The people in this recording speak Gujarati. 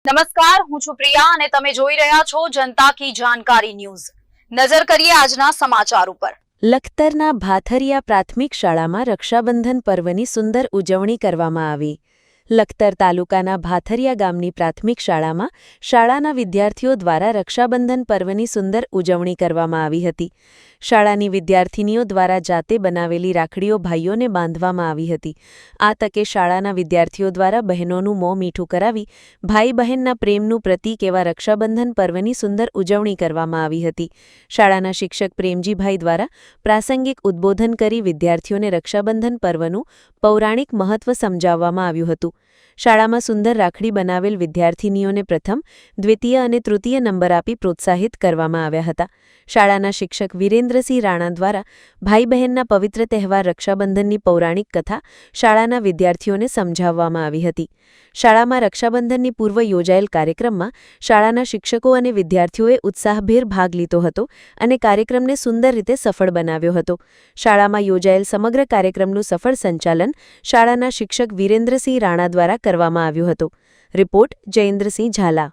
નમસ્કાર, હું છું પ્રિયા અને તમે જોઈ રહ્યા છો જનતા કી જાણકારી ન્યૂઝ। નજર કરીએ આજના સમાચાર ઉપર। લખતરના ભાથરિયા પ્રાથમિક શાળામાં રક્ષાબંધન પર્વની સુંદર ઉજવણી કરવામાં આવી। લખતર તાલુકાના ભાથરિયા ગામની પ્રાથમિક શાળામાં શાળાના વિદ્યાર્થીઓ દ્વારા રક્ષાબંધન પર્વની સુંદર ઉજવણી કરવામાં આવી હતી। શાળાની વિદ્યાર્થિનીઓ દ્વારા જાતે બનાવેલી રાખડીઓ ભાઈઓને બાંધવામાં આવી હતી। આ તકે શાળાના વિદ્યાર્થીઓ દ્વારા બહેનોનું મોં મીઠું કરાવી ભાઈ બહેનના પ્રેમનું પ્રતીક એવા રક્ષાબંધન પર્વની સુંદર ઉજવણી કરવામાં આવી હતી। શાળાના શિક્ષક પ્રેમજીભાઈ દ્વારા પ્રાસંગિક ઉદ્બોધન કરી વિદ્યાર્થીઓને રક્ષાબંધન પર્વનું પૌરાણિક મહત્વ સમજાવવામાં આવ્યું હતું। શાળામાં સુંદર રાખડી બનાવેલ વિદ્યાર્થિનીઓને પ્રથમ, દ્વિતીય અને તૃતીય નંબર આપી પ્રોત્સાહિત કરવામાં આવ્યા હતા। શાળાના શિક્ષક વિરેન્દ્રસિંહ રાણા દ્વારા ભાઈ બહેનના પવિત્ર તહેવાર રક્ષાબંધનની પૌરાણિક કથા શાળાના વિદ્યાર્થીઓને સમજાવવામાં આવી હતી। શાળામાં રક્ષાબંધનની પૂર્વ યોજાયેલ કાર્યક્રમમાં શાળાના શિક્ષકો અને વિદ્યાર્થીઓએ ઉત્સાહભેર ભાગ લીધો હતો અને કાર્યક્રમને સુંદર રીતે સફળ બનાવ્યો હતો। શાળામાં યોજાયેલ સમગ્ર કાર્યક્રમનું સફળ સંચાલન શાળાના શિક્ષક વિરેન્દ્રસિંહ રાણા દ્વારા કરવામાં આવ્યું હતું। રિપોર્ટ જયેન્દ્રસિંહ ઝાલા।